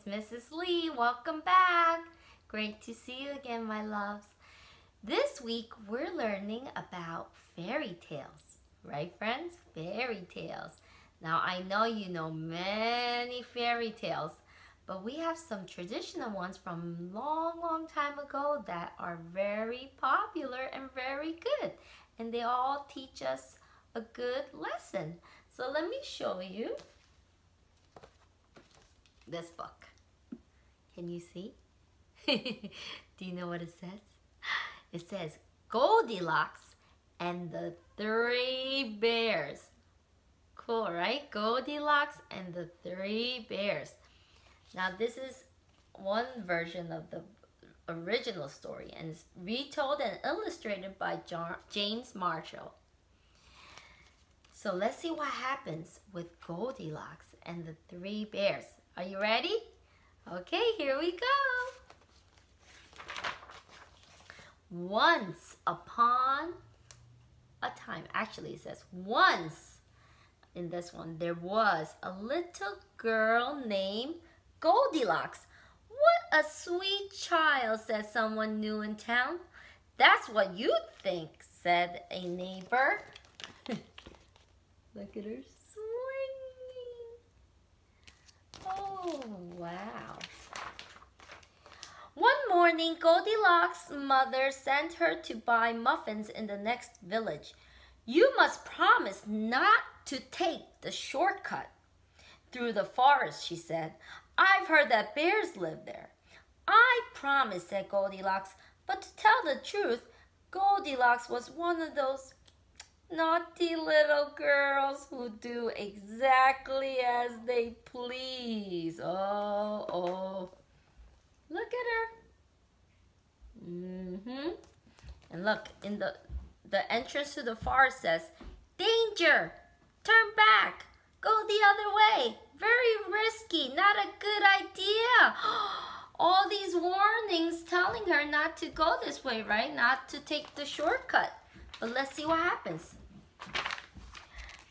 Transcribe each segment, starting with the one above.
Mrs. Lee. Welcome back. Great to see you again, my loves. This week we're learning about fairy tales. Right, friends? Fairy tales. Now, I know you know many fairy tales, but we have some traditional ones from long time ago that are very popular and very good. And they all teach us a good lesson. So let me show you this book. Can you see? Do you know what it says? It says Goldilocks and the Three Bears. Cool, right? Goldilocks and the Three Bears. Now this is one version of the original story and it's retold and illustrated by James Marshall. So let's see what happens with Goldilocks and the Three Bears. Are you ready? Okay, here we go. Once upon a time, actually it says once in this one, there was a little girl named Goldilocks. What a sweet child, said someone new in town. That's what you'd think, said a neighbor. Look at her swinging. Oh, wow. One morning, Goldilocks' mother sent her to buy muffins in the next village. You must promise not to take the shortcut through the forest, she said. I've heard that bears live there. I promise, said Goldilocks, but to tell the truth, Goldilocks was one of those naughty little girls who do exactly as they please. Oh. Look at her. And look, in the entrance to the forest says, danger, turn back, go the other way. Very risky, not a good idea. All these warnings telling her not to go this way, right? Not to take the shortcut. But let's see what happens.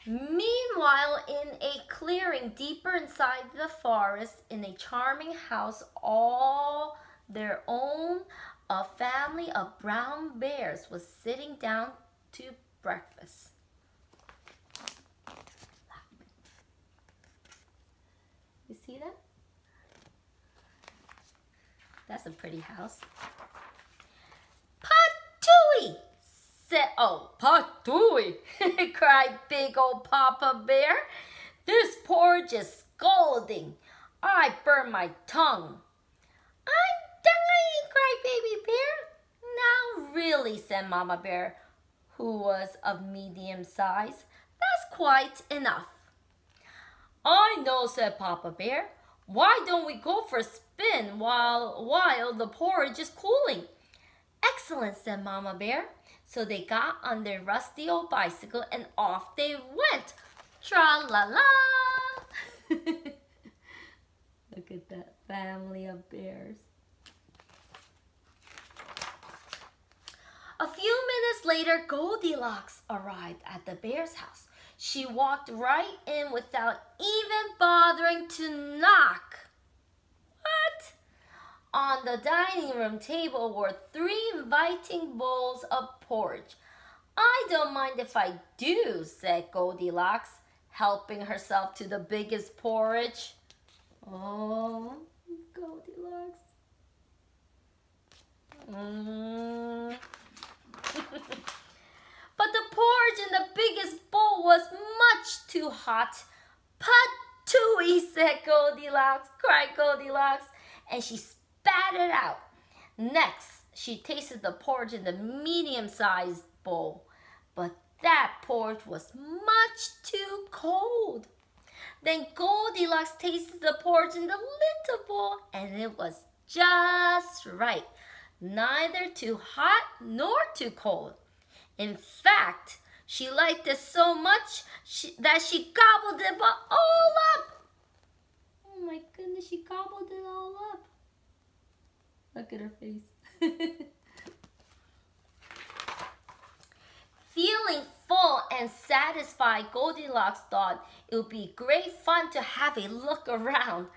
Meanwhile, in a clearing deeper inside the forest, in a charming house all their own, a family of brown bears was sitting down to breakfast. You see that? That's a pretty house. Patooey! Patooey, cried big old Papa Bear. This porridge is scalding. I burn my tongue. I'm dying, cried Baby Bear. Now really, said Mama Bear, who was of medium size. That's quite enough. I know, said Papa Bear. Why don't we go for a spin while the porridge is cooling? Excellent, said Mama Bear. So they got on their rusty old bicycle and off they went. Tra-la-la! Look at that family of bears. A few minutes later, Goldilocks arrived at the bear's house. She walked right in without even bothering to knock. What? On the dining room table were 3 inviting bowls of porridge. I don't mind if I do, said Goldilocks, helping herself to the biggest porridge. Oh, Goldilocks. But the porridge in the biggest bowl was much too hot. Patooey, said Goldilocks, cried Goldilocks, and she spat it out. Next, she tasted the porridge in the medium-sized bowl, but that porridge was much too cold. Then Goldilocks tasted the porridge in the little bowl, and it was just right, neither too hot nor too cold. In fact, she liked it so much that she gobbled it all up. Oh my goodness, she gobbled it all up. Look at her face. Feeling full and satisfied, Goldilocks thought it would be great fun to have a look around.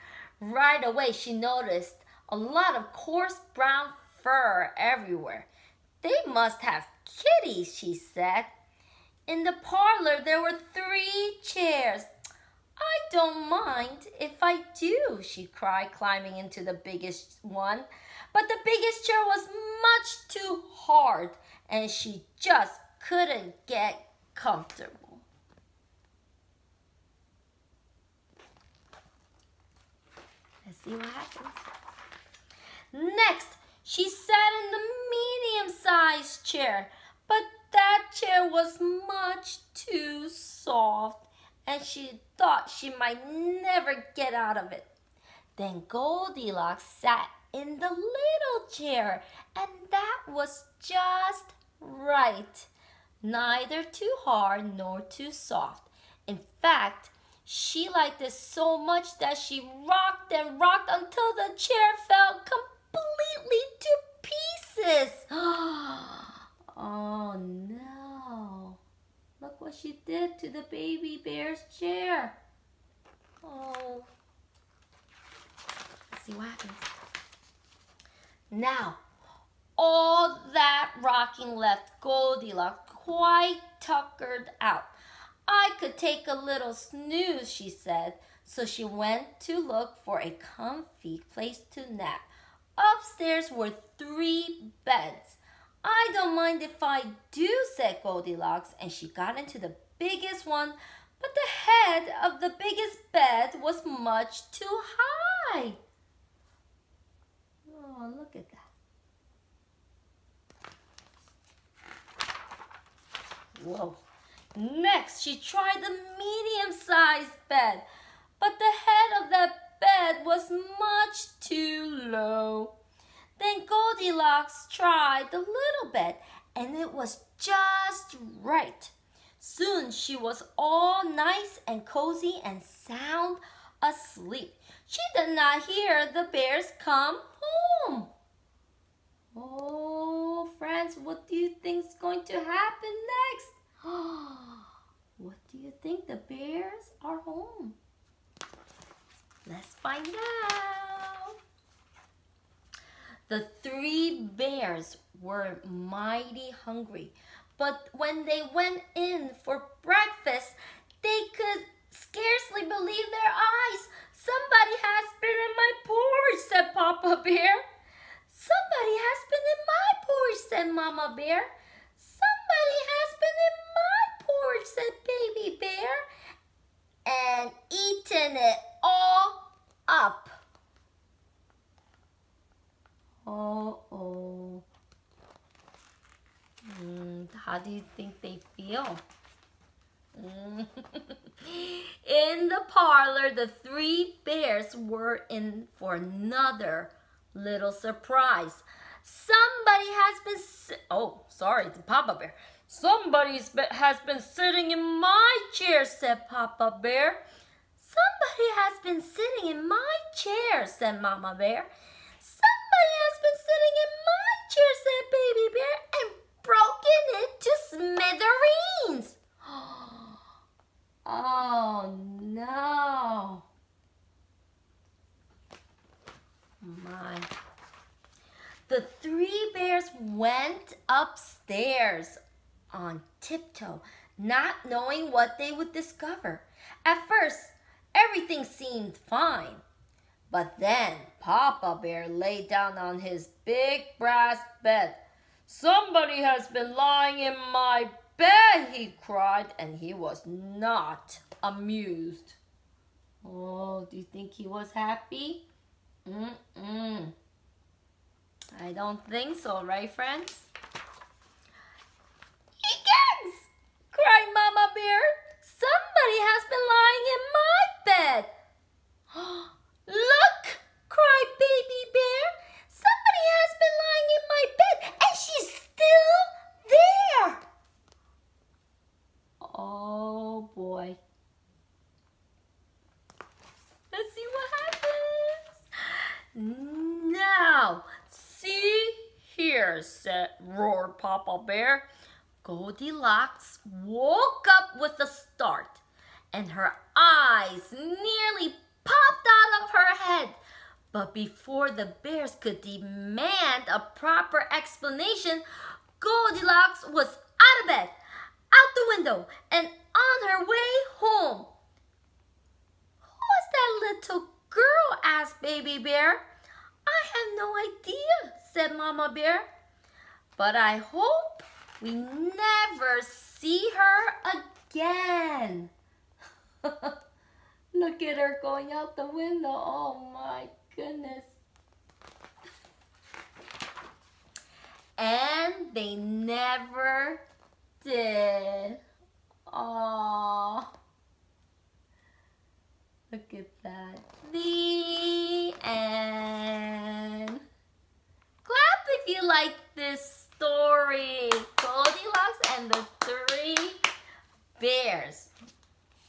Right away, she noticed a lot of coarse brown fur everywhere. They must have kitties, she said. In the parlor, there were 3 chairs. I don't mind if I do, she cried, climbing into the biggest one. But the biggest chair was much too hard, and she just couldn't get comfortable. Let's see what happens. Next, she sat in the medium-sized chair, but that chair was much too soft, and she thought she might never get out of it. Then Goldilocks sat in the little chair, and that was just right. Neither too hard nor too soft. In fact, she liked it so much that she rocked and rocked until the chair fell completely to pieces. Oh no. Look what she did to the baby bear's chair. Oh. Let's see what happens. Now, all that rocking left Goldilocks quite tuckered out. I could take a little snooze, she said. So she went to look for a comfy place to nap. Upstairs were 3 beds. I don't mind if I do, said Goldilocks, and she got into the biggest one, but the head of the biggest bed was much too high. Oh, look at that. Whoa. Next, she tried the medium-sized bed, but the head of that bed was much too low. Then Goldilocks tried the little bed, and it was just right. Soon she was all nice and cozy and sound asleep. She did not hear the bears come home. Oh, friends, what do you think is going to happen next? What do you think? The bears are home. Let's find out. The 3 bears were mighty hungry, but when they went in for breakfast, they could scarcely believe their eyes. Somebody has been in my porridge, said Papa Bear. Somebody has been in my porridge, said Mama Bear. Somebody has been in my porridge, said Baby Bear, and eaten it all up. Uh-oh. How do you think they feel? In the parlor, the 3 bears were in for another little surprise. Somebody has been it's Papa Bear. Somebody has been sitting in my chair, said Papa Bear. Somebody has been sitting in my chair, said Mama Bear. Somebody has been sitting in my chair, said Baby Bear, and broken it to smithereens. Oh no. My. The 3 bears went upstairs on tiptoe, not knowing what they would discover. At first, everything seemed fine. But then Papa Bear lay down on his big brass bed. Somebody has been lying in my bed, he cried, and he was not amused. Oh, do you think he was happy? I don't think so, right, friends? Eggs! Cried Mama Bear. Somebody has been lying in my bed. Look! Cried Baby Bear. Somebody has been lying in my bed, and she's still there. Oh, boy. Let's see what happens. Now, see here, roared Papa Bear. Goldilocks woke up with a start, and her eyes nearly popped out of her head. But before the bears could demand a proper explanation, Goldilocks was out of bed, out the window, and on her way home. "Who's that little girl?" asked Baby Bear. "I have no idea," said Mama Bear. "But I hope we never see her again." Look at her going out the window. Oh my goodness. And they never did. Aww. Look at that. The end. Clap if you like this story. Goldilocks and the 3 bears.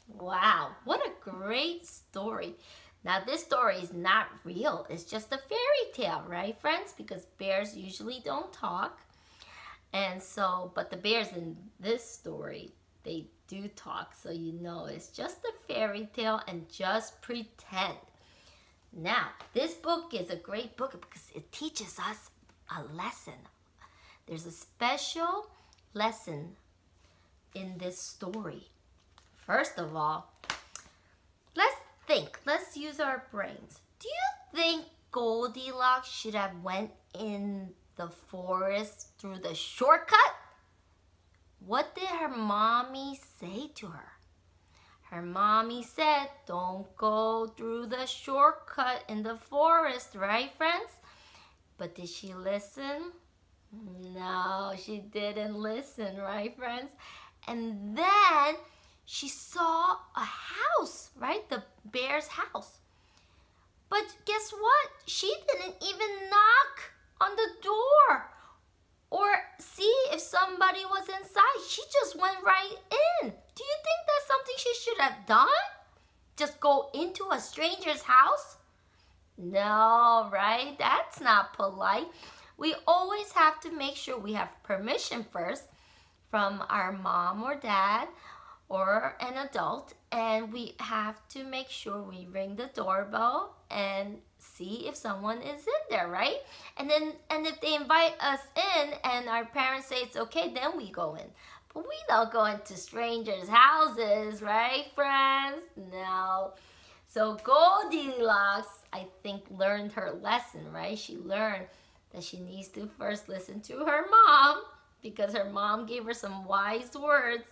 Wow, what a great story. Now this story is not real. It's just a fairy tale, right, friends? Because bears usually don't talk. And so, but the bears in this story, they do talk. So you know it's just a fairy tale and just pretend. Now, this book is a great book because it teaches us a lesson. There's a special lesson in this story. First of all, let's think. Let's use our brains. Do you think Goldilocks should have went in the forest through the shortcut? What did her mommy say to her? Her mommy said, "Don't go through the shortcut in the forest," right, friends? But did she listen? No, she didn't listen, right, friends? And then she saw a house, right? The bear's house. But guess what? She didn't even knock on the door or see if somebody was inside. She just went right in. Do you think that's something she should have done? Just go into a stranger's house? No, right? That's not polite. We always have to make sure we have permission first from our mom or dad or an adult, and we have to make sure we ring the doorbell and see if someone is in there, right? And if they invite us in and our parents say it's okay, then we go in. But we don't go into strangers' houses, right, friends? No. So Goldilocks, I think, learned her lesson, right? She learned that she needs to first listen to her mom because her mom gave her some wise words.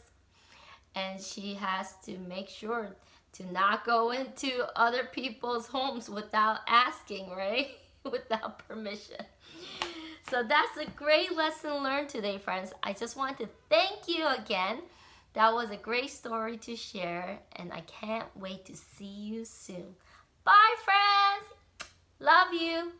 And she has to make sure to not go into other people's homes without asking, right? Without permission. So that's a great lesson learned today, friends. I just want to thank you again. That was a great story to share, and I can't wait to see you soon. Bye, friends. Love you.